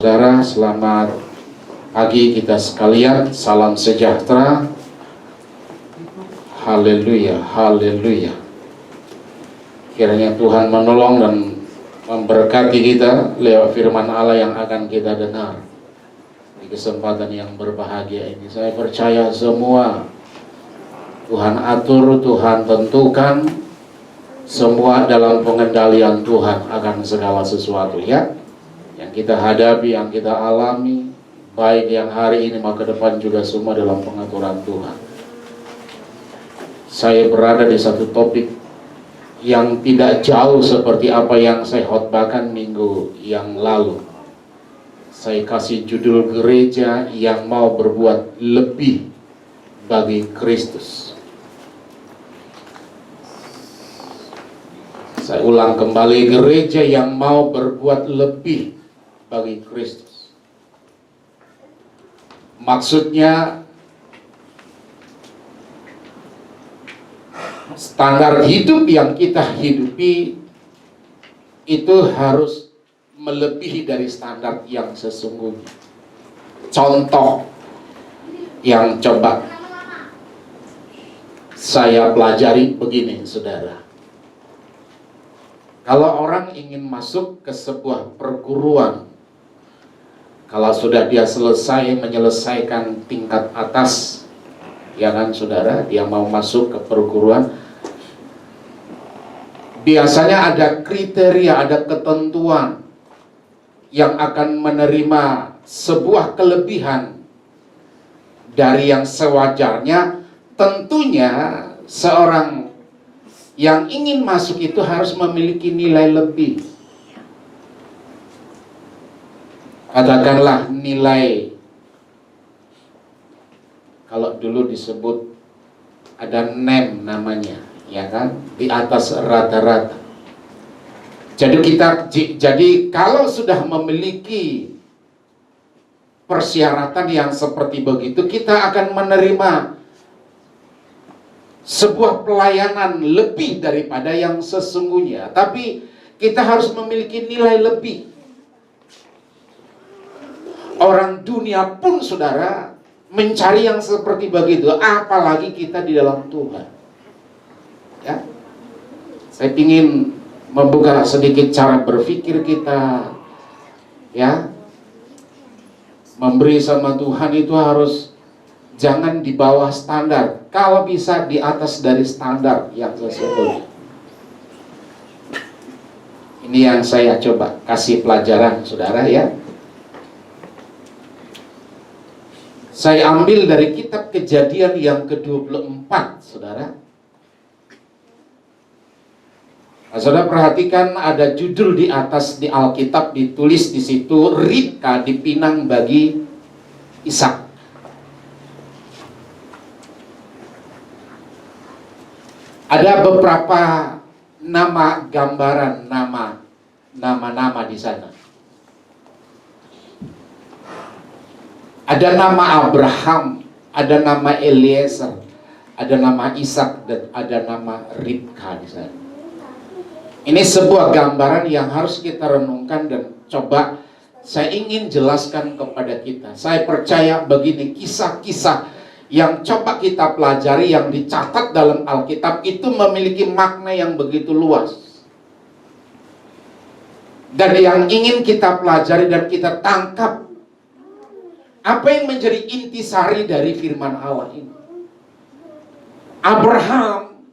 Saudara, selamat pagi kita sekalian, salam sejahtera. Haleluya, haleluya. Kiranya Tuhan menolong dan memberkati kita lewat firman Allah yang akan kita dengar di kesempatan yang berbahagia ini. Saya percaya semua Tuhan atur, Tuhan tentukan, semua dalam pengendalian Tuhan akan segala sesuatu, ya. Yang kita hadapi, yang kita alami, baik yang hari ini maka ke depan juga semua dalam pengaturan Tuhan. Saya berada di satu topik yang tidak jauh seperti apa yang saya khotbahkan minggu yang lalu. Saya kasih judul gereja yang mau berbuat lebih bagi Kristus. Saya ulang kembali, gereja yang mau berbuat lebih bagi Kristus. Maksudnya standar hidup yang kita hidupi itu harus melebihi dari standar yang sesungguhnya. Contoh yang coba saya pelajari begini, saudara. Kalau orang ingin masuk ke sebuah perguruan, kalau sudah dia menyelesaikan tingkat atas, ya kan saudara, dia mau masuk ke perguruan, biasanya ada kriteria, ada ketentuan yang akan menerima sebuah kelebihan dari yang sewajarnya. Tentunya seorang yang ingin masuk itu harus memiliki nilai lebih. Katakanlah nilai, kalau dulu disebut ada NEM namanya, ya kan, di atas rata-rata. Jadi kalau sudah memiliki persyaratan yang seperti begitu, kita akan menerima sebuah pelayanan lebih daripada yang sesungguhnya. Tapi kita harus memiliki nilai lebih. Orang dunia pun, saudara, mencari yang seperti begitu, apalagi kita di dalam Tuhan. Ya, saya ingin membuka sedikit cara berpikir kita, ya. Memberi sama Tuhan itu harus jangan di bawah standar, kalau bisa di atas dari standar yang sesungguhnya. Ini yang saya coba kasih pelajaran, saudara, ya. Saya ambil dari kitab Kejadian yang ke-24, saudara. Nah, saudara perhatikan ada judul di atas di Alkitab, ditulis di situ, Ribka dipinang bagi Ishak. Ada beberapa nama gambaran, nama di sana. Ada nama Abraham, ada nama Eliezer, ada nama Ishak, dan ada nama Ribka di sana. Ini sebuah gambaran yang harus kita renungkan dan coba saya ingin jelaskan kepada kita. Saya percaya begini, kisah-kisah yang coba kita pelajari, yang dicatat dalam Alkitab itu memiliki makna yang begitu luas. Dan yang ingin kita pelajari dan kita tangkap, apa yang menjadi intisari dari firman Allah ini. Abraham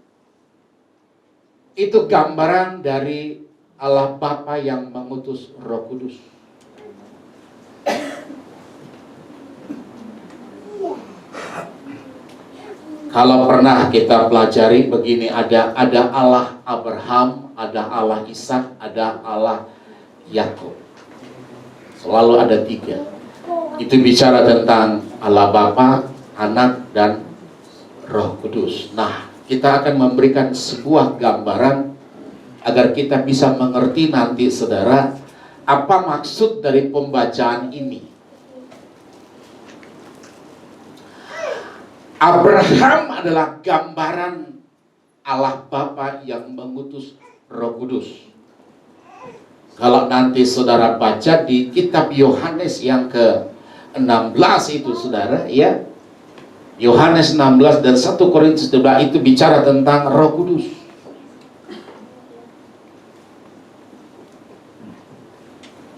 itu gambaran dari Allah Bapa yang mengutus Roh Kudus. Kalau pernah kita pelajari begini, ada Allah Abraham, ada Allah Ishak, ada Allah Yakub. Selalu ada tiga. Itu bicara tentang Allah Bapa, Anak, dan Roh Kudus. Nah, kita akan memberikan sebuah gambaran agar kita bisa mengerti nanti, saudara, apa maksud dari pembacaan ini. Abraham adalah gambaran Allah Bapa yang mengutus Roh Kudus. Kalau nanti saudara baca di kitab Yohanes yang ke-16 itu saudara, ya, Yohanes 16 dan 1 Korintus 12 itu bicara tentang Roh Kudus.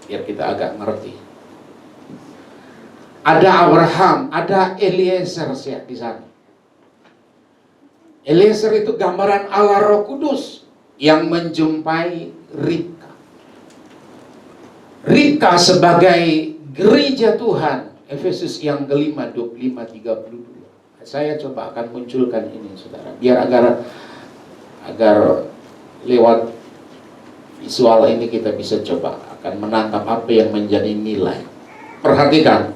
Biar kita agak ngerti. Ada Abraham, ada Eliezer di sana. Eliezer itu gambaran Allah Roh Kudus yang menjumpai Ribka. Ribka sebagai gereja Tuhan, Efesus yang kelima 25-32. Saya coba akan munculkan ini saudara, biar agar lewat visual ini kita bisa coba akan menangkap apa yang menjadi nilai. Perhatikan,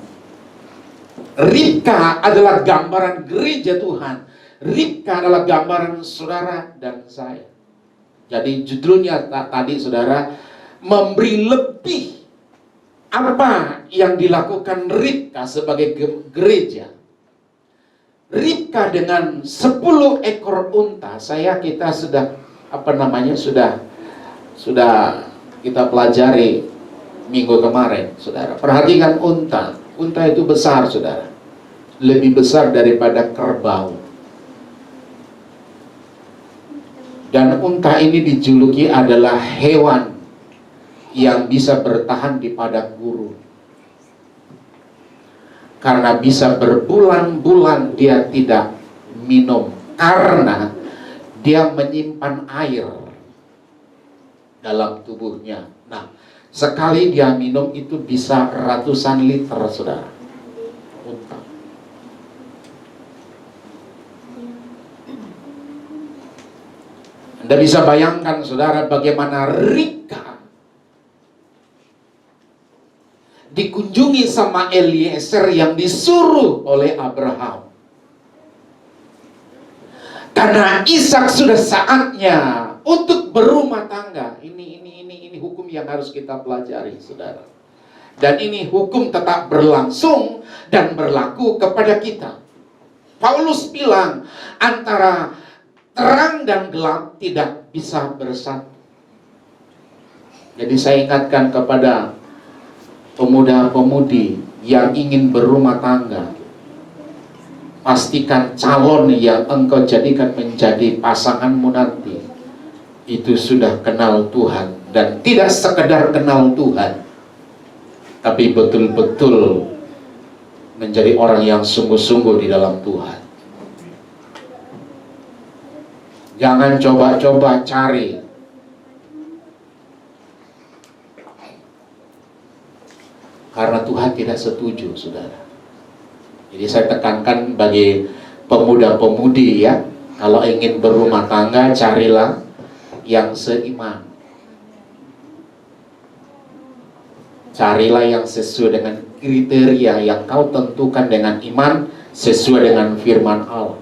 Ribka adalah gambaran gereja Tuhan. Ribka adalah gambaran saudara dan saya. Jadi judulnya tadi saudara, memberi lebih. Apa yang dilakukan Ribka sebagai gereja? Ribka dengan 10 ekor unta, kita sudah sudah kita pelajari minggu kemarin, saudara. Perhatikan unta. Unta itu besar, saudara. Lebih besar daripada kerbau. Dan unta ini dijuluki adalah hewan yang bisa bertahan di padang gurun. Karena bisa berbulan-bulan dia tidak minum, karena dia menyimpan air dalam tubuhnya. Nah, sekali dia minum itu bisa ratusan liter, saudara. Unta. Anda bisa bayangkan, saudara, bagaimana Ribka dikunjungi sama Eliezer yang disuruh oleh Abraham. Karena Ishak sudah saatnya untuk berumah tangga. Ini hukum yang harus kita pelajari, saudara. Dan ini hukum tetap berlangsung dan berlaku kepada kita. Paulus bilang, antara terang dan gelap tidak bisa bersatu. Jadi saya ingatkan kepada pemuda-pemudi yang ingin berumah tangga, pastikan calon yang engkau jadikan menjadi pasanganmu nanti itu sudah kenal Tuhan, dan tidak sekedar kenal Tuhan, tapi betul-betul menjadi orang yang sungguh-sungguh di dalam Tuhan. Jangan coba-coba cari karena Tuhan tidak setuju, saudara. Jadi saya tekankan bagi pemuda-pemudi, ya, kalau ingin berumah tangga, carilah yang seiman. Carilah yang sesuai dengan kriteria yang kau tentukan dengan iman, sesuai dengan firman Allah.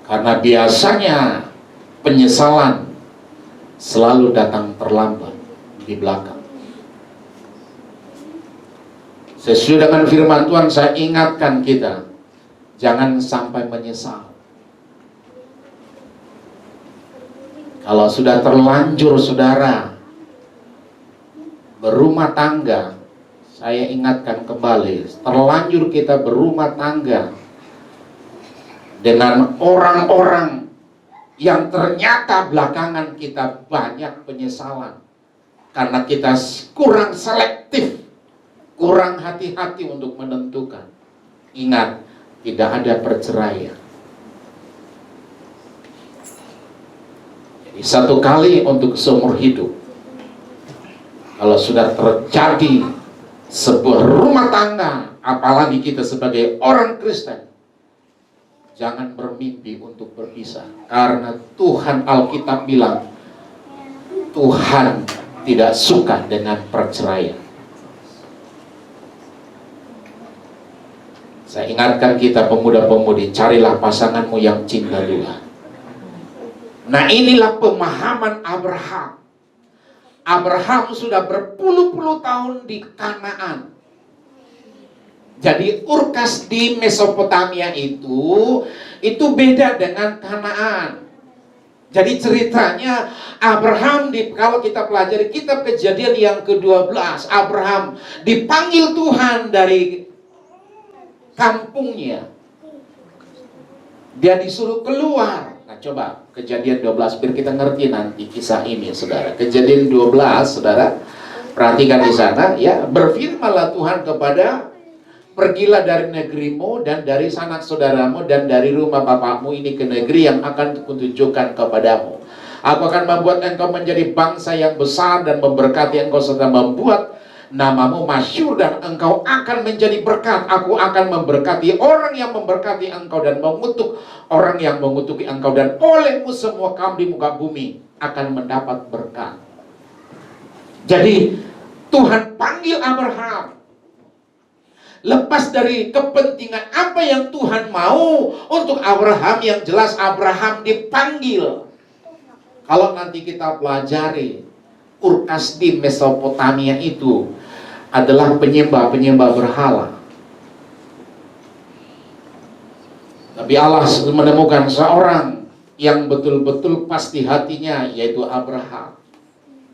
Karena biasanya penyesalan selalu datang terlambat di belakang. Sesuai dengan firman Tuhan, saya ingatkan kita, jangan sampai menyesal. Kalau sudah terlanjur saudara berumah tangga, saya ingatkan kembali, terlanjur kita berumah tangga dengan orang-orang yang ternyata belakangan kita banyak penyesalan karena kita kurang selektif, kurang hati-hati untuk menentukan. Ingat, tidak ada perceraian. Jadi satu kali untuk seumur hidup. Kalau sudah terjadi sebuah rumah tangga, apalagi kita sebagai orang Kristen, jangan bermimpi untuk berpisah. Karena Tuhan, Alkitab bilang, Tuhan tidak suka dengan perceraian. Saya ingatkan kita pemuda-pemudi, carilah pasanganmu yang cinta Tuhan. Nah, inilah pemahaman Abraham. Abraham sudah berpuluh-puluh tahun di Kanaan. Jadi Ur Kasdim Mesopotamia itu beda dengan Kanaan. Jadi ceritanya Abraham, kalau kita pelajari kitab Kejadian yang ke-12, Abraham dipanggil Tuhan dari kampungnya. Dia disuruh keluar. Nah coba Kejadian 12 biar kita ngerti nanti kisah ini, saudara. Kejadian 12, saudara, perhatikan di sana ya. Berfirmanlah Tuhan kepada, pergilah dari negerimu dan dari sanak saudaramu dan dari rumah bapakmu ini ke negeri yang akan kutunjukkan kepadamu. Aku akan membuat engkau menjadi bangsa yang besar dan memberkati engkau serta membuat namamu masyhur dan engkau akan menjadi berkat. Aku akan memberkati orang yang memberkati engkau dan mengutuk orang yang mengutuki engkau, dan olehmu semua kaum di muka bumi akan mendapat berkat. Jadi Tuhan panggil Abraham. Lepas dari kepentingan apa yang Tuhan mau untuk Abraham, yang jelas Abraham dipanggil. Kalau nanti kita pelajari, Ur Kasdim Mesopotamia itu adalah penyembah berhala. Tapi Allah menemukan seorang yang betul-betul pas di hatinya, yaitu Abraham.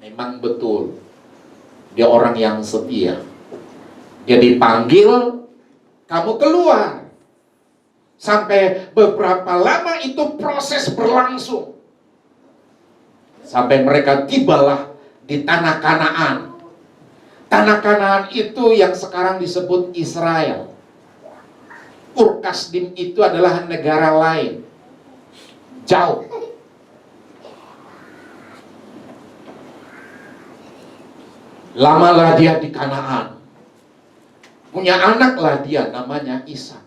Memang betul, dia orang yang setia. Dia dipanggil, kamu keluar. Sampai beberapa lama itu proses berlangsung. Sampai mereka tibalah di tanah Kanaan. Tanah Kanaan itu yang sekarang disebut Israel. Ur Kasdim itu adalah negara lain, jauh. Lamalah dia di Kanaan. Punya anaklah dia, namanya Ishak.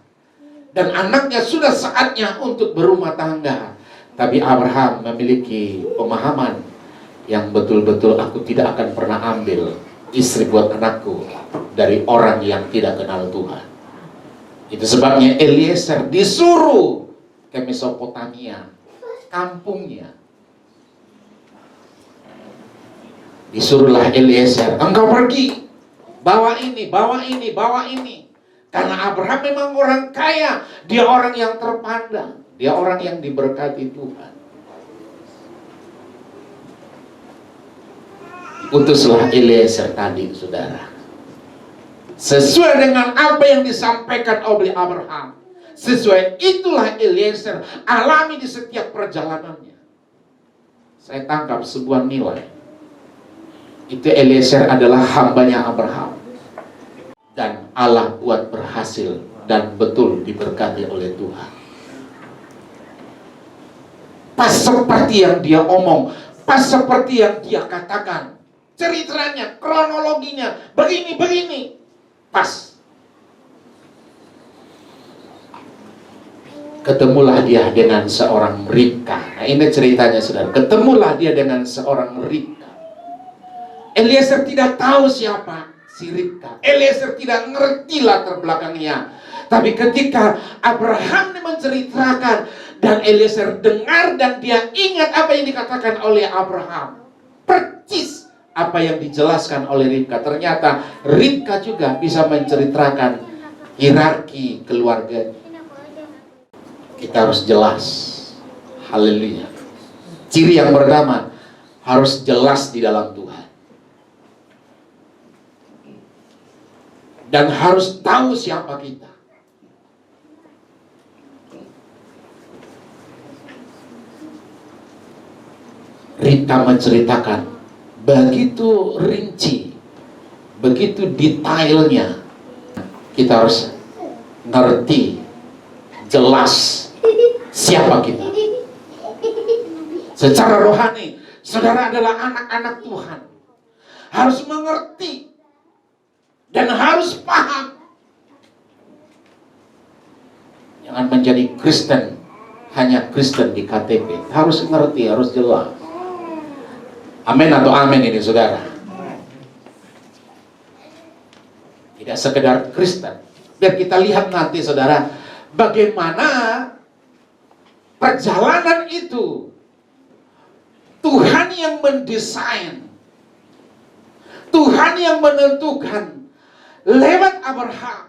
Dan anaknya sudah saatnya untuk berumah tangga. Tapi Abraham memiliki pemahaman yang betul-betul, aku tidak akan pernah ambil istri buat anakku dari orang yang tidak kenal Tuhan. Itu sebabnya Eliezer disuruh ke Mesopotamia, kampungnya. Disuruhlah Eliezer, engkau pergi, bawa ini, bawa ini, bawa ini. Karena Abraham memang orang kaya, dia orang yang terpandang, dia orang yang diberkati Tuhan. Utuslah Eliezer tadi, saudara. Sesuai dengan apa yang disampaikan oleh Abraham, sesuai itulah Eliezer alami di setiap perjalanannya. Saya tangkap sebuah nilai. Itu Eliezer adalah hambanya Abraham. Dan Allah buat berhasil dan betul diberkati oleh Tuhan. Pas seperti yang dia omong, pas seperti yang dia katakan, ceritanya, kronologinya, begini, pas. Ketemulah dia dengan seorang Ribka. Nah ini ceritanya, saudara. Ketemulah dia dengan seorang Ribka. Eliezer tidak tahu siapa si Ribka. Eliezer tidak ngerti latar belakangnya. Tapi ketika Abraham menceritakan dan Eliezer dengar dan dia ingat apa yang dikatakan oleh Abraham, percis apa yang dijelaskan oleh Ribka. Ternyata Ribka juga bisa menceritakan hierarki keluarga. Kita harus jelas. Haleluya. Ciri yang pertama, harus jelas di dalam Tuhan. Dan harus tahu siapa kita. Ribka menceritakan begitu rinci, begitu detailnya. Kita harus ngerti, jelas siapa kita. Secara rohani, saudara adalah anak-anak Tuhan. Harus mengerti dan harus paham. Jangan menjadi Kristen hanya Kristen di KTP. Harus ngerti, harus jelas. Amin atau amin ini, saudara? Tidak sekedar Kristen. Biar kita lihat nanti, saudara, bagaimana perjalanan itu Tuhan yang mendesain, Tuhan yang menentukan lewat Abraham.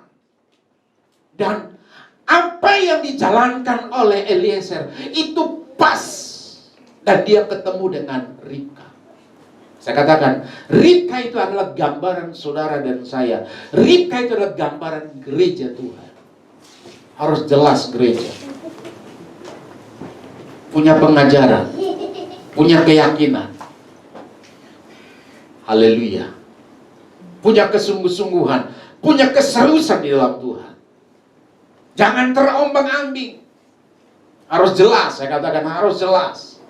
Dan apa yang dijalankan oleh Eliezer itu pas Dan dia ketemu dengan Ribka. Saya katakan, Ribka itu adalah gambaran saudara dan saya. Ribka itu adalah gambaran gereja Tuhan. Harus jelas gereja. Punya pengajaran, punya keyakinan. Haleluya. Punya kesungguh-sungguhan, punya keseriusan di dalam Tuhan. Jangan terombang-ambing. Harus jelas, saya katakan harus jelas.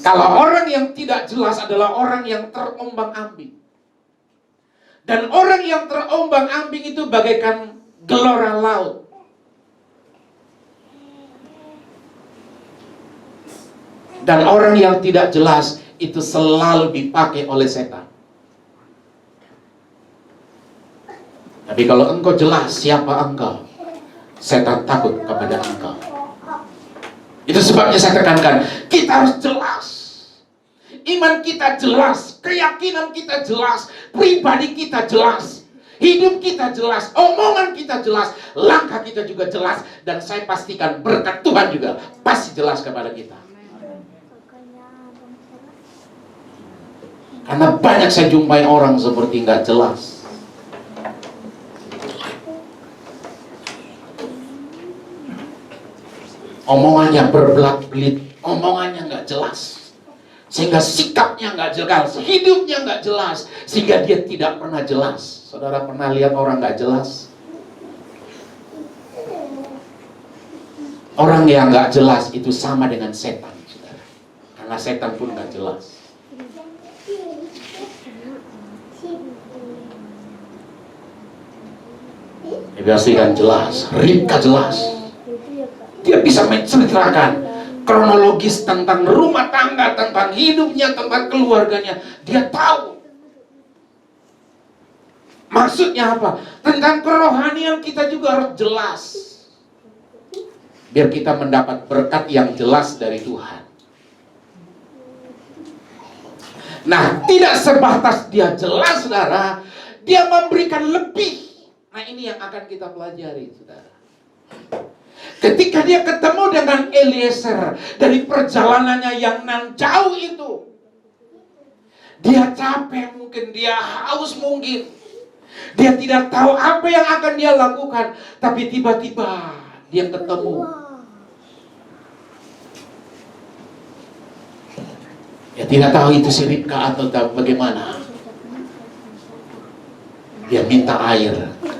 Kalau orang yang tidak jelas adalah orang yang terombang-ambing. Dan orang yang terombang-ambing itu bagaikan gelora laut. Dan orang yang tidak jelas itu selalu dipakai oleh setan. Tapi kalau engkau jelas siapa engkau, setan takut kepada engkau. Itu sebabnya saya tekankan, kita harus jelas. Iman kita jelas, keyakinan kita jelas, pribadi kita jelas, hidup kita jelas, omongan kita jelas, langkah kita juga jelas. Dan saya pastikan berkat Tuhan juga pasti jelas kepada kita. Karena banyak saya jumpai orang seperti nggak jelas. Omongannya berbelat-belit, omongannya nggak jelas. Sehingga sikapnya nggak jelas, hidupnya nggak jelas, sehingga dia tidak pernah jelas. Saudara pernah lihat orang nggak jelas? Orang yang nggak jelas itu sama dengan setan, saudara. Karena setan pun nggak jelas. Dipastikan jelas, Ribka jelas. Dia bisa menceritakan kronologis tentang rumah tangga, tentang hidupnya, tentang keluarganya. Dia tahu. Maksudnya apa? Tentang kerohanian kita juga harus jelas. Biar kita mendapat berkat yang jelas dari Tuhan. Nah, tidak sebatas dia jelas, saudara. Dia memberikan lebih. Nah, ini yang akan kita pelajari, saudara. Ketika dia ketemu dengan Eliezer dari perjalanannya yang nan jauh itu, dia capek mungkin, dia haus mungkin, dia tidak tahu apa yang akan dia lakukan, tapi tiba-tiba dia ketemu. Dia tidak tahu itu si Ribka atau bagaimana. Dia minta air.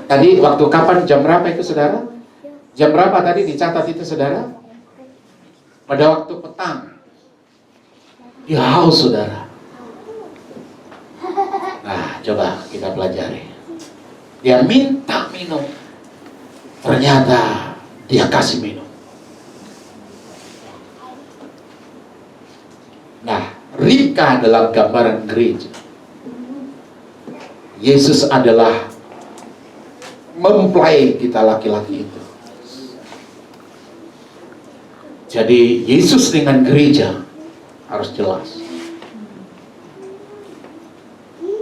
Tadi waktu kapan, jam berapa itu, saudara? Jam berapa tadi dicatat itu, saudara? Pada waktu petang. Dia haus, saudara. Nah, coba kita pelajari. Dia minta minum. Ternyata dia kasih minum. Nah, Ribka adalah gambaran gereja. Yesus adalah mempelai kita laki-laki itu. Jadi Yesus dengan gereja harus jelas.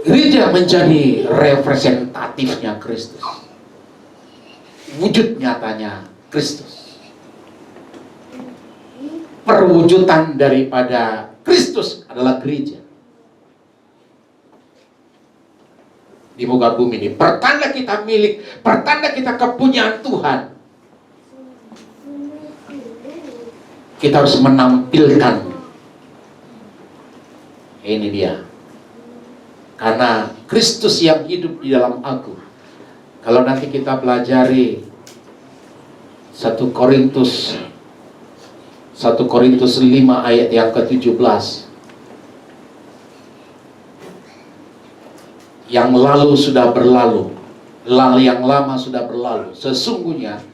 Gereja menjadi representatifnya Kristus. Wujud nyatanya Kristus. Perwujudan daripada Kristus adalah gereja. Di muka bumi ini, pertanda kita milik, pertanda kita kepunyaan Tuhan. Kita harus menampilkan. Ini dia. Karena Kristus yang hidup di dalam aku. Kalau nanti kita pelajari 1 Korintus 5 ayat yang ke-17. Yang lalu sudah berlalu, yang lama sudah berlalu. Sesungguhnya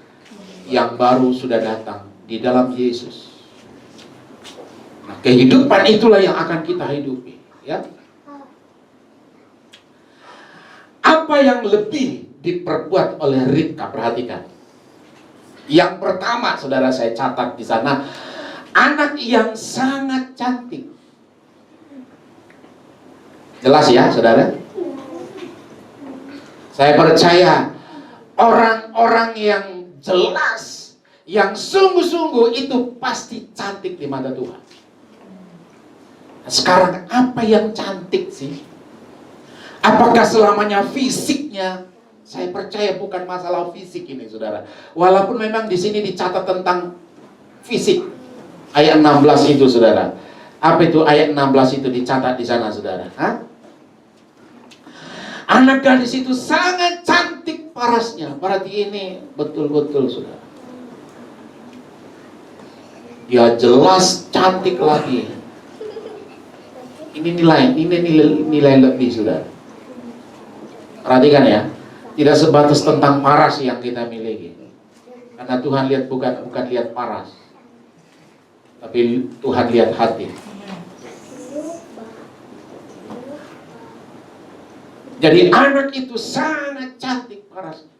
yang baru sudah datang di dalam Yesus. Nah, kehidupan itulah yang akan kita hidupi, ya. Apa yang lebih diperbuat oleh Ribka? Perhatikan. Yang pertama, saudara, saya catat di sana, anak yang sangat cantik. Jelas ya, saudara? Saya percaya orang-orang yang jelas, yang sungguh-sungguh itu pasti cantik di mata Tuhan. Sekarang apa yang cantik sih? Apakah selamanya fisiknya? Saya percaya bukan masalah fisik ini, saudara. Walaupun memang di sini dicatat tentang fisik. Ayat 16 itu, saudara. Apa itu ayat 16 itu dicatat di sana, saudara? Hah? Anak gadis itu sangat cantik parasnya. Berarti ini betul-betul, saudara. Dia jelas cantik lagi. Ini nilai lebih, saudara. Perhatikan ya. Tidak sebatas tentang paras yang kita miliki. Karena Tuhan lihat bukan lihat paras. Tapi Tuhan lihat hati. Jadi anak itu sangat cantik parasnya.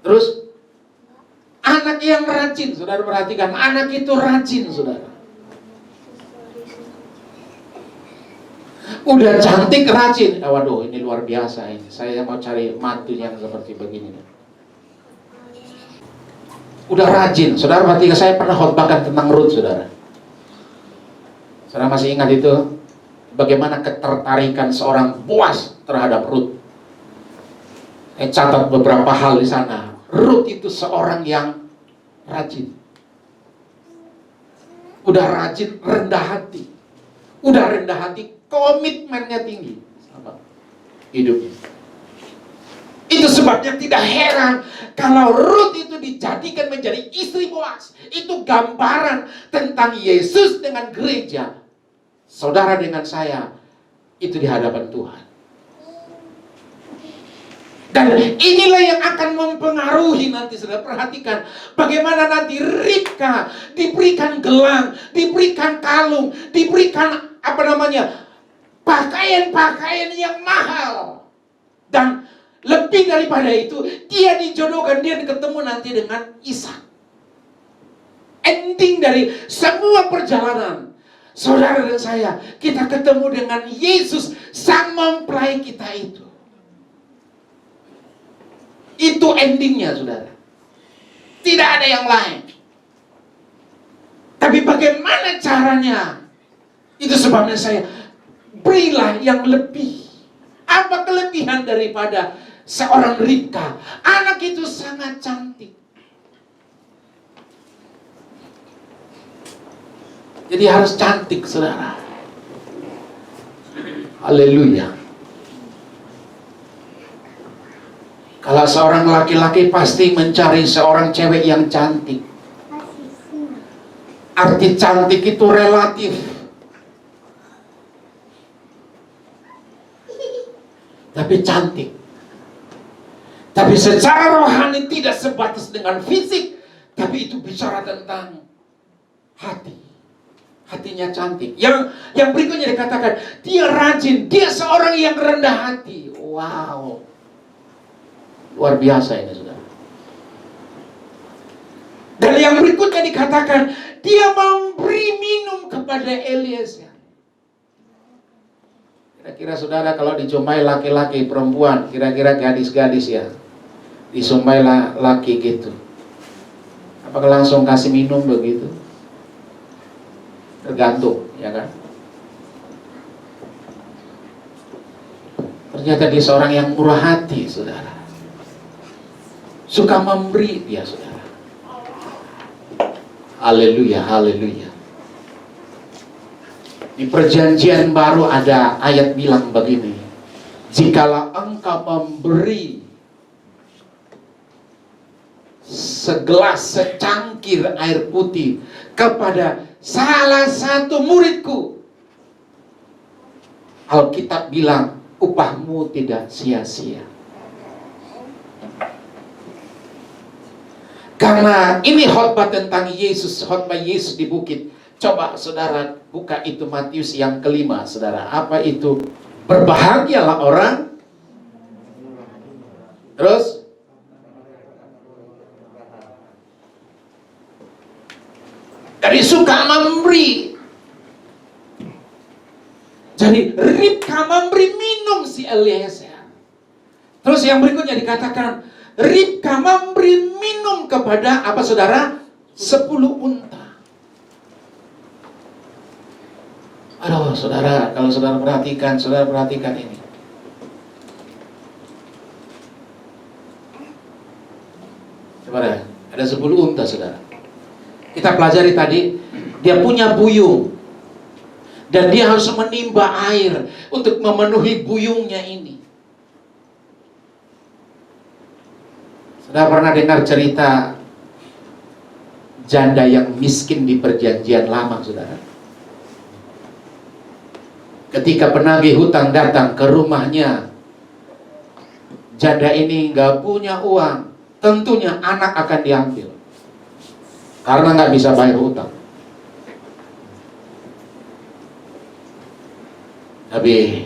Terus anak yang rajin, saudara perhatikan, anak itu rajin, saudara. Udah cantik rajin. Waduh, ini luar biasa ini. Saya mau cari mantu yang seperti begini. Udah rajin, saudara perhatikan, saya pernah khotbahkan tentang Ruth, saudara. Saudara masih ingat itu? Bagaimana ketertarikan seorang Boaz terhadap Ruth. Saya catat beberapa hal di sana. Ruth itu seorang yang rajin. Udah rajin, rendah hati. Udah rendah hati, komitmennya tinggi sama hidupnya. Itu sebabnya tidak heran kalau Ruth itu dijadikan menjadi istri Boaz. Itu gambaran tentang Yesus dengan gereja. Saudara dengan saya itu di hadapan Tuhan. Dan inilah yang akan mempengaruhi nanti, saudara perhatikan bagaimana nanti Ribka diberikan gelang, diberikan kalung, diberikan pakaian-pakaian yang mahal. Dan lebih daripada itu, dia dijodohkan, dia ketemu nanti dengan Ishak. Ending dari semua perjalanan saudara dan saya, kita ketemu dengan Yesus, sang mempelai kita itu. Itu endingnya, saudara. Tidak ada yang lain. Tapi bagaimana caranya? Itu sebabnya saya berilah yang lebih. Apa kelebihan daripada seorang Ribka? Anak itu sangat cantik. Jadi harus cantik, saudara. Haleluya. Kalau seorang laki-laki pasti mencari seorang cewek yang cantik. Arti cantik itu relatif. Tapi cantik. Tapi secara rohani tidak sebatas dengan fisik. Tapi itu bicara tentang hati. Hatinya cantik. Yang berikutnya dikatakan, dia rajin, dia seorang yang rendah hati. Wow. Luar biasa ini, saudara. Dan yang berikutnya dikatakan, dia memberi minum kepada Eliezer. Kira-kira saudara kalau dijumpai laki-laki, perempuan, kira-kira gadis-gadis ya, dijumpai laki gitu, apakah langsung kasih minum begitu? Tergantung, ya kan? Ternyata dia seorang yang murah hati, saudara. Suka memberi dia, saudara. Haleluya, haleluya. Di perjanjian baru ada ayat bilang begini, jikalau engkau memberi segelas secangkir air putih kepada salah satu muridku, Alkitab bilang upahmu tidak sia-sia. Karena ini khotbah tentang Yesus, khotbah Yesus di bukit. Coba saudara buka itu Matius yang kelima, saudara. Apa itu? Berbahagialah orang. Terus dari suka memberi. Jadi Ribka memberi minum si Eliezer. Terus yang berikutnya dikatakan Ribka memberi minum kepada apa, saudara? 10 unta. Aduh, saudara, kalau saudara perhatikan ini. Saudara, ada 10 unta, saudara. Kita pelajari tadi, dia punya buyung. Dan dia harus menimba air untuk memenuhi buyungnya ini. Saudara pernah dengar cerita janda yang miskin di perjanjian lama, saudara? Ketika penagih hutang datang ke rumahnya, janda ini nggak punya uang. Tentunya anak akan diambil karena nggak bisa bayar hutang. Tapi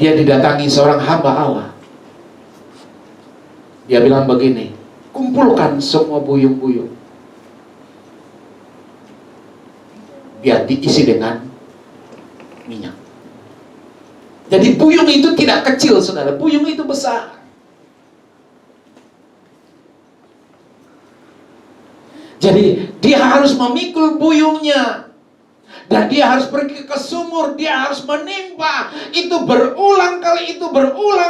dia didatangi seorang hamba Allah. Dia bilang begini, kumpulkan semua buyung-buyung, biar diisi dengan minyak. Jadi buyung itu tidak kecil, saudara. Buyung itu besar. Jadi dia harus memikul buyungnya. Dan dia harus pergi ke sumur. Dia harus menimba. Itu berulang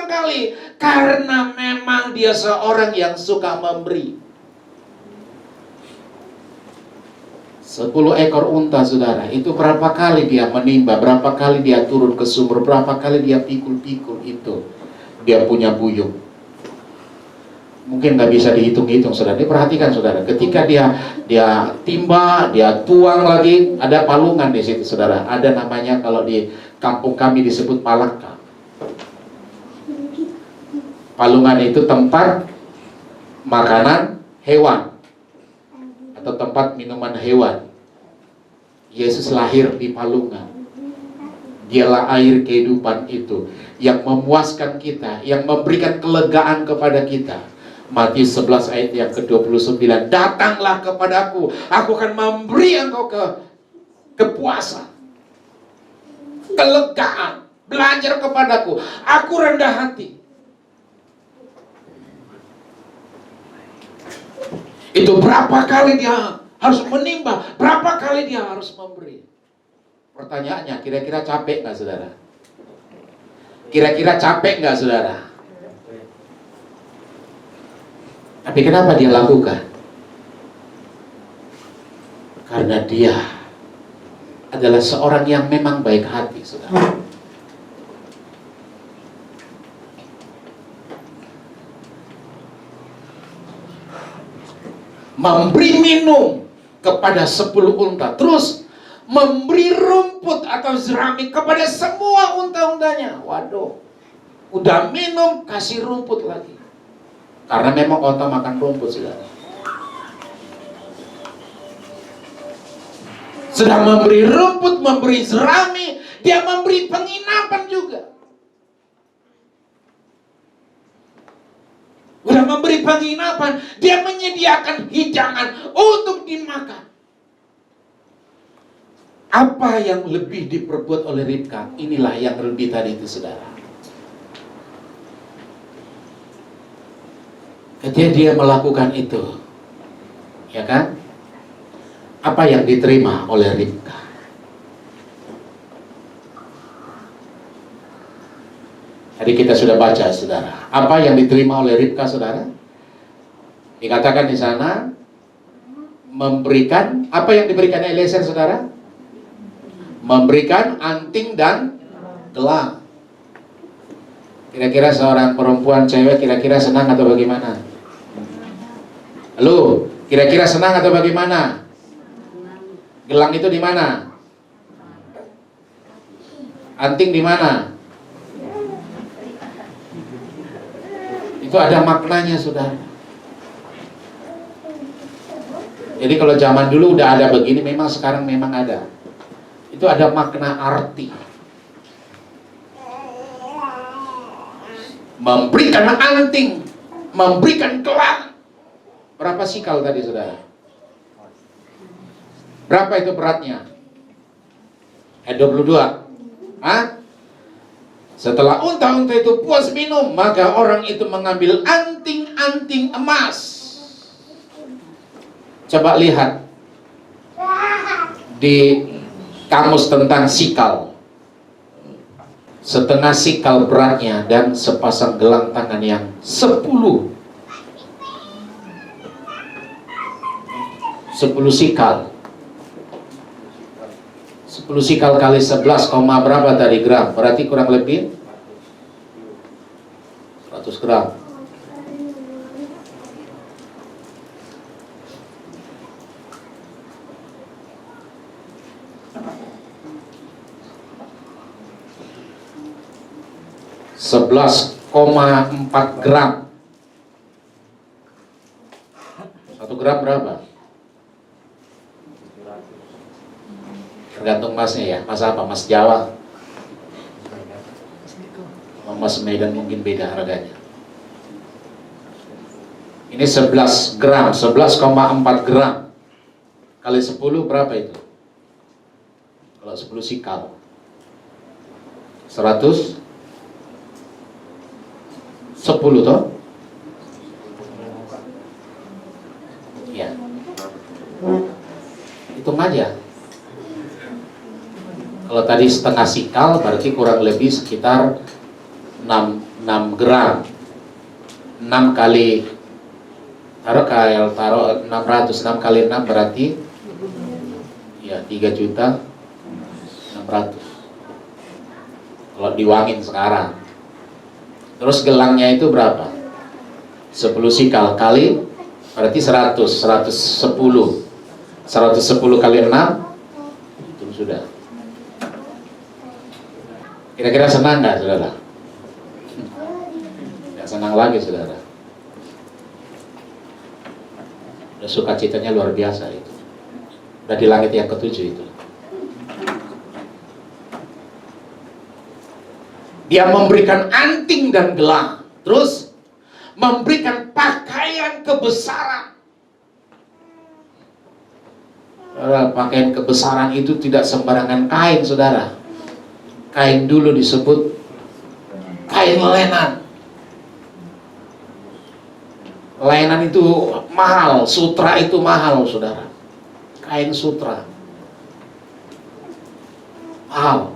kali. Karena memang dia seorang yang suka memberi. 10 ekor unta, saudara, itu berapa kali dia menimba, berapa kali dia turun ke sumur, berapa kali dia pikul-pikul itu. Dia punya buyung. Mungkin nggak bisa dihitung-hitung, saudara. Ini perhatikan, saudara. Ketika dia timba, dia tuang lagi, ada palungan di situ, saudara. Ada namanya, kalau di kampung kami disebut palaka. Palungan itu tempat makanan hewan atau tempat minuman hewan. Yesus lahir di palungan. Dialah air kehidupan itu yang memuaskan kita, yang memberikan kelegaan kepada kita. Matius 11 ayat yang ke-29. Datanglah kepadaku, aku akan memberi engkau kepuasan, kelegaan. Belajar kepadaku, aku rendah hati. Itu berapa kali dia harus menimba, berapa kali dia harus memberi. Pertanyaannya, kira-kira capek nggak, saudara? Kira-kira capek nggak, saudara? Tapi kenapa dia lakukan? Karena dia adalah seorang yang memang baik hati, saudara. Memberi minum kepada 10 unta, terus memberi rumput atau jerami kepada semua unta-untanya. Waduh, udah minum, kasih rumput lagi. Karena memang unta makan rumput, saudara. Sudah memberi rumput, memberi jerami, dia memberi penginapan juga. Udah memberi penginapan, dia menyediakan hidangan untuk dimakan. Apa yang lebih diperbuat oleh Ribka? Inilah yang lebih tadi itu, saudara. Ketika dia melakukan itu, ya kan? Apa yang diterima oleh Ribka? Tadi kita sudah baca, saudara. Apa yang diterima oleh Ribka, saudara? Dikatakan di sana memberikan, apa yang diberikan Eliezer, saudara? Memberikan anting dan gelang. Kira-kira seorang perempuan cewek kira-kira senang atau bagaimana? Halo, kira-kira senang atau bagaimana? Gelang itu di mana? Anting di mana? Itu ada maknanya, saudara. Jadi kalau zaman dulu udah ada begini, memang sekarang memang ada. Itu ada makna arti. Memberikan anting, memberikan gelang. Berapa sikal tadi, saudara? Berapa itu beratnya? 22. Hah? Setelah unta-unta itu puas minum, maka orang itu mengambil anting-anting emas. Coba lihat di kamus tentang sikal. setengah sikal beratnya, dan sepasang gelang tangan yang 10 sikal. 10 sikal kali 11, berapa tadi gram? Berarti kurang lebih 100 gram. (11,4 gram). 1 gram berapa? Tergantung masnya ya. Mas apa? Mas Jawa, Mas Medan mungkin beda harganya. Ini 11 gram, 11,4 gram kali 10 berapa itu? Kalau 10 sikal 110 toh? Ya. Hitung aja. Kalau tadi setengah sikal berarti kurang lebih sekitar 6 gram. 6 kali taruh 600, 6 kali 6 berarti ya 3.600.000 kalau diuangin sekarang. Terus gelangnya itu berapa? 10 sikal kali berarti 110 kali 6 itu sudah. Kira-kira senang nggak, saudara? Nggak senang lagi, saudara. Udah sukacitanya luar biasa itu. Udah di langit yang ke-7 itu. Dia memberikan anting dan gelang, terus memberikan pakaian kebesaran. Pakaian kebesaran itu tidak sembarangan kain, saudara. Kain dulu disebut kain lenan. Lenan itu mahal, sutra itu mahal, saudara. Kain sutra mahal.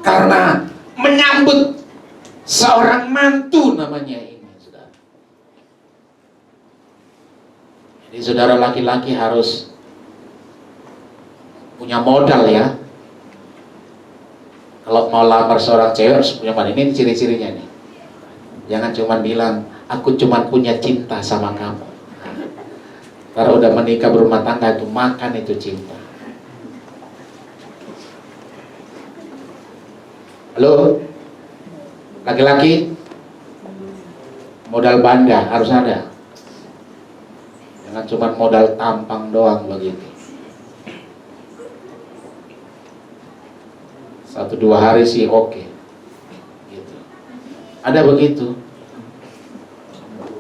Karena menyambut seorang mantu namanya ini, saudara. Jadi saudara laki-laki harus punya modal ya. Kalau mau lamar seorang cewek harus punya modal. Ini ciri-cirinya nih. Jangan cuma bilang, aku cuma punya cinta sama kamu. Kalau udah menikah berumah tangga itu makan itu cinta. Halo, laki-laki, modal banda harus ada. Jangan cuma modal tampang doang begitu. 1-2 hari sih oke. Gitu. Ada begitu.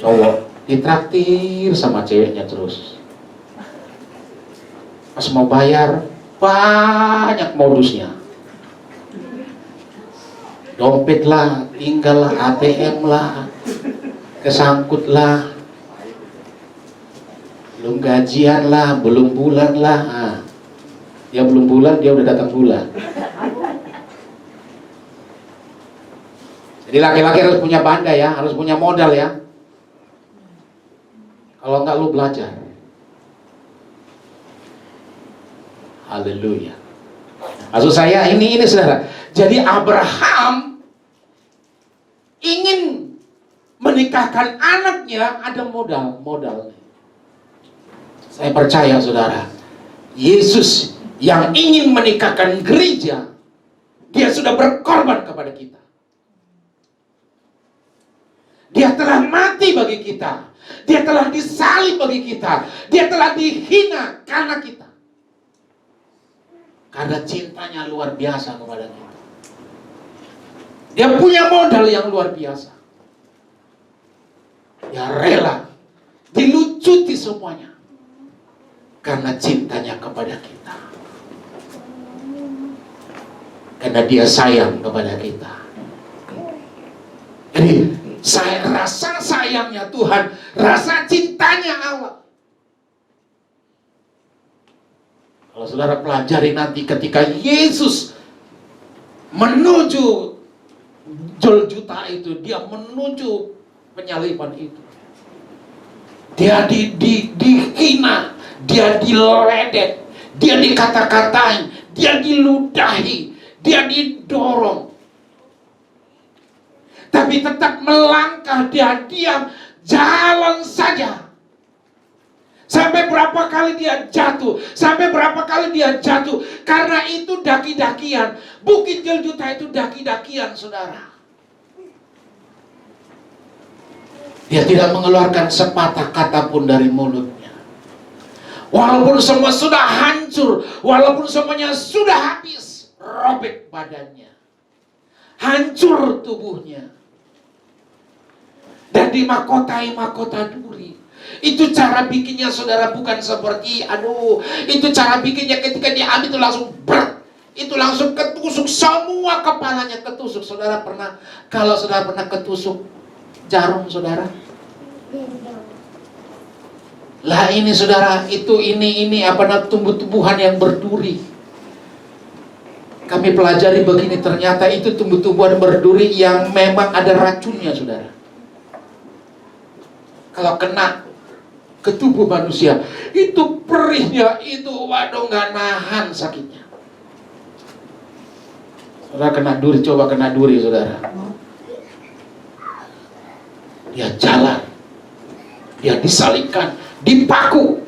Cowok ditraktir sama ceweknya terus. Pas mau bayar banyak modusnya. Dompet lah, tinggal lah, ATM lah, kesangkut lah, belum gajian lah, belum bulan lah. Nah, dia belum bulan, dia udah datang bulan. Jadi laki-laki harus punya banda ya, harus punya modal ya. Kalau enggak lu belajar. Haleluya. Maksud saya ini saudara. Jadi Abraham ingin menikahkan anaknya, ada modal. Saya percaya saudara, Yesus yang ingin menikahkan gereja, dia sudah berkorban kepada kita. Dia telah mati bagi kita. Dia telah disalib bagi kita. Dia telah dihina karena kita. Karena cintanya luar biasa kepada kita. Dia punya modal yang luar biasa. Dia rela dilucuti semuanya karena cintanya kepada kita. Karena dia sayang kepada kita. Jadi rasa sayangnya Tuhan, rasa cintanya Allah. Kalau saudara pelajari nanti ketika Yesus menuju Golgota itu, dia menuju penyaliban itu. Dia dihina, dia diledek, dia dikata-katain, dia diludahi, dia didorong. Tapi tetap melangkah, dia diam, jalan saja. Sampai berapa kali dia jatuh, sampai berapa kali dia jatuh. Karena itu daki-dakian. Bukit Golgota itu daki-dakian, saudara. Dia tidak mengeluarkan sepatah kata pun dari mulutnya. Walaupun semua sudah hancur, walaupun semuanya sudah habis, robek badannya, hancur tubuhnya, dan dimahkotai mahkota duri. Itu cara bikinnya, saudara, bukan seperti itu cara bikinnya ketika diambil itu langsung itu langsung ketusuk, semua kepalanya ketusuk. Saudara pernah, kalau saudara pernah ketusuk jarum, saudara? Lah ini, saudara, ini tumbuh-tumbuhan yang berduri. Kami pelajari begini, ternyata itu tumbuh-tumbuhan berduri yang memang ada racunnya, saudara. Kalau kena ke tubuh manusia, itu perihnya, itu waduh, nggak nahan sakitnya. Saudara kena duri, coba kena duri, saudara. Dia jalan, dia disalibkan, dipaku,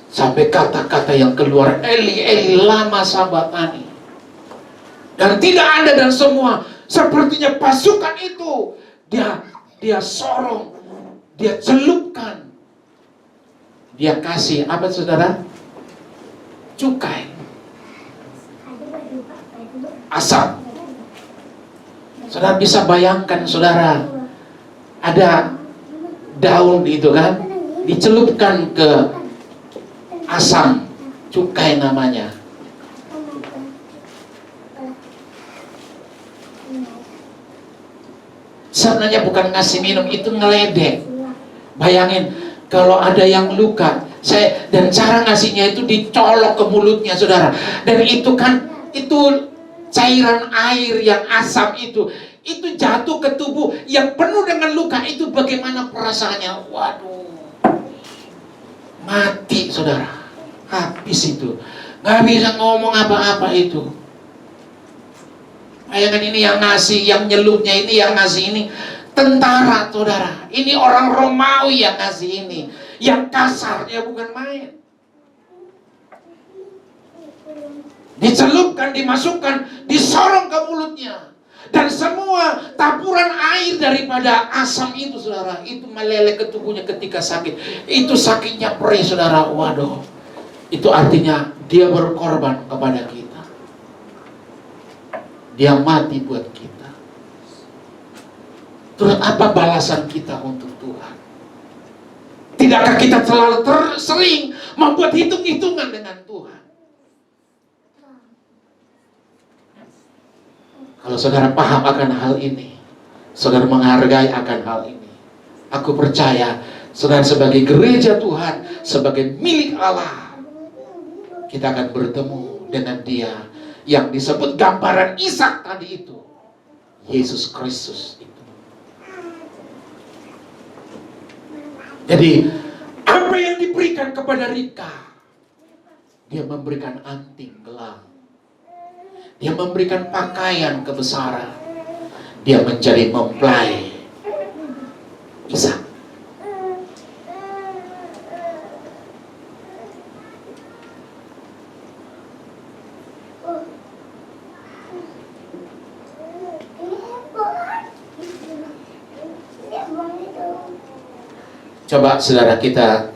sampai kata-kata yang keluar, Eli, Eli, lama sabachthani. Dan tidak ada, dan semua sepertinya pasukan itu dia sorong, dia celupkan, dia kasih apa, saudara? Cukai, asam. Saudara bisa bayangkan, saudara, ada daun itu kan, dicelupkan ke asam, cukai namanya. Sebenarnya bukan ngasih minum, itu ngeledek. Bayangin kalau ada yang luka, dan cara ngasihnya itu dicolok ke mulutnya, saudara. Dan itu kan, itu cairan air yang asam itu jatuh ke tubuh yang penuh dengan luka. Itu bagaimana perasaannya? Waduh, mati, saudara, habis itu, nggak bisa ngomong apa-apa itu. Bayangkan, ini yang ngasih, yang nyelupnya ini, yang ngasih ini tentara, saudara. Ini orang Romawi yang ngasih ini, yang kasarnya bukan main. Dicelupkan, dimasukkan, disorong ke mulutnya, dan semua taburan air daripada asam itu, saudara, itu meleleh ke tubuhnya ketika sakit. Itu sakitnya perih, saudara. Waduh, itu artinya dia berkorban kepada kita. Dia mati buat kita. Terus apa balasan kita untuk Tuhan? Tidakkah kita terlalu sering membuat hitung-hitungan dengan Tuhan? Kalau saudara paham akan hal ini, saudara menghargai akan hal ini, aku percaya saudara sebagai gereja Tuhan, sebagai milik Allah, kita akan bertemu dengan Dia yang disebut gambaran Ishak tadi itu, Yesus Kristus itu. Jadi apa yang diberikan kepada Ribka? Dia memberikan anting gelang, dia memberikan pakaian kebesaran, dia menjadi mempelai Ishak. Coba saudara kita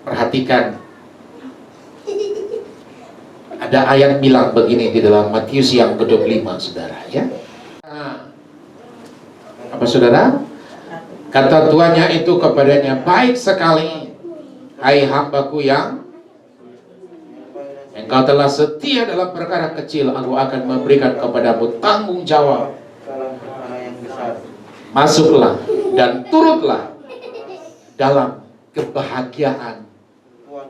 perhatikan, ada ayat bilang begini di dalam Matius yang ke-25, saudara, ya. Apa, saudara? Kata tuannya itu kepadanya, baik sekali, hai hambaku yang engkau telah setia dalam perkara kecil, aku akan memberikan kepadamu tanggung jawab. Masuklah dan turutlah dalam kebahagiaan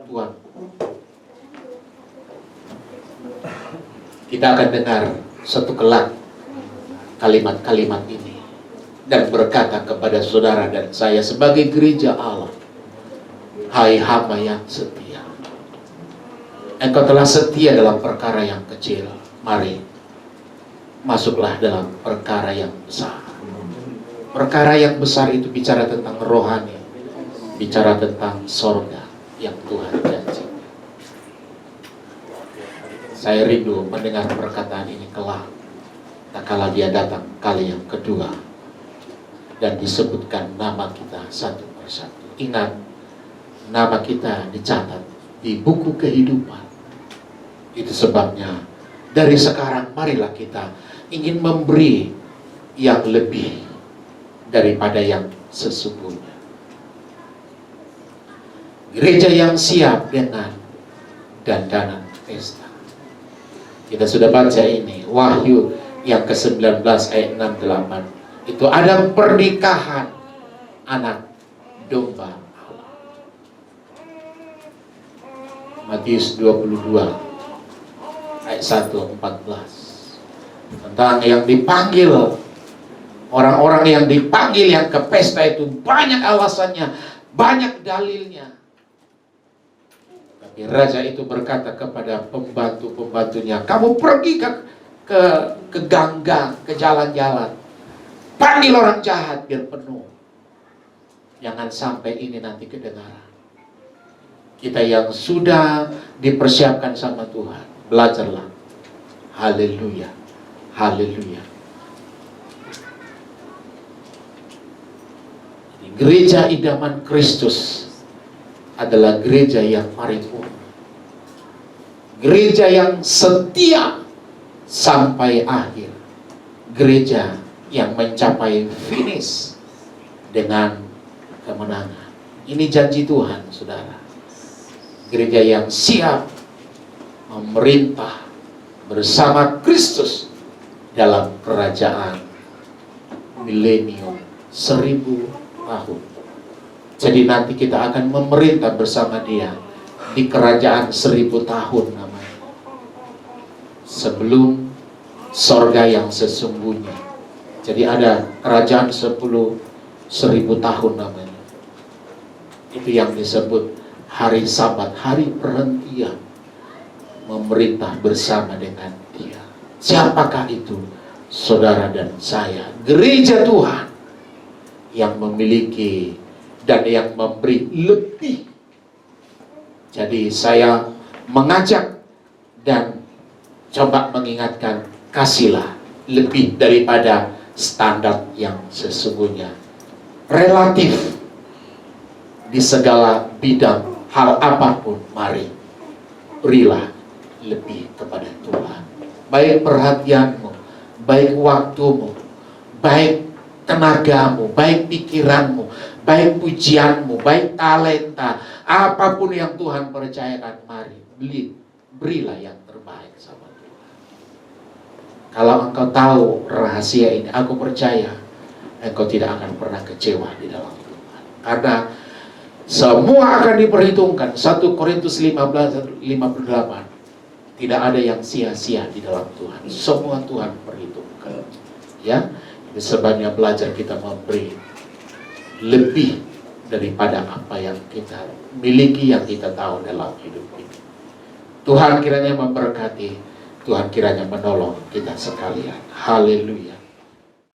Tuhan. Kita akan dengar satu kelak kalimat-kalimat ini dan berkata kepada saudara dan saya sebagai gereja Allah, hai hamba yang setia, engkau telah setia dalam perkara yang kecil, mari masuklah dalam perkara yang besar. Perkara yang besar itu bicara tentang rohani, bicara tentang sorga yang Tuhan janji. Saya rindu mendengar perkataan ini kelak, tak kala dia datang kali yang kedua dan disebutkan nama kita satu persatu. Ingat, nama kita dicatat di buku kehidupan. Itu sebabnya dari sekarang marilah kita ingin memberi yang lebih daripada yang sesungguhnya. Gereja yang siap dengan dandanan pesta. Kita sudah baca ini, Wahyu yang ke-19 ayat 6-8. Itu ada pernikahan anak domba Allah. Matius 22 ayat 1-14. Tentang yang dipanggil, orang-orang yang dipanggil yang ke pesta itu banyak alasannya, banyak dalilnya. Tapi raja itu berkata kepada pembantu-pembantunya, kamu pergi ke gang-gang, ke jalan-jalan, panggil orang jahat biar penuh. Jangan sampai ini nanti kedengaran. Kita yang sudah dipersiapkan sama Tuhan, belajarlah. Haleluya, haleluya. Gereja idaman Kristus adalah gereja yang paripurna, gereja yang setia sampai akhir, gereja yang mencapai finish dengan kemenangan. Ini janji Tuhan, saudara. Gereja yang siap memerintah bersama Kristus dalam kerajaan milenium 1000 tahun. Jadi nanti kita akan memerintah bersama dia di kerajaan 1000 tahun namanya. Sebelum sorga yang sesungguhnya. Jadi ada kerajaan 1000 tahun namanya. Itu yang disebut hari Sabat, hari perhentian. Memerintah bersama dengan dia. Siapakah itu? Saudara dan saya. Gereja Tuhan yang memiliki dan yang memberi lebih. Jadi saya mengajak dan coba mengingatkan, kasihlah lebih daripada standar yang sesungguhnya. Relatif di segala bidang, hal apapun, mari berilah lebih kepada Tuhan. Baik perhatianmu, baik waktumu, baik tenagamu, baik pikiranmu, baik pujianmu, baik talenta, apapun yang Tuhan percayakan, mari berilah yang terbaik sama Tuhan. Kalau engkau tahu rahasia ini, aku percaya engkau tidak akan pernah kecewa di dalam Tuhan. Karena semua akan diperhitungkan. 1 Korintus 15:58. Tidak ada yang sia-sia di dalam Tuhan. Semua Tuhan perhitungkan. Ya, itu sebabnya belajar kita memberi lebih daripada apa yang kita miliki, yang kita tahu dalam hidup ini. Tuhan kiranya memberkati, Tuhan kiranya menolong kita sekalian. Haleluya.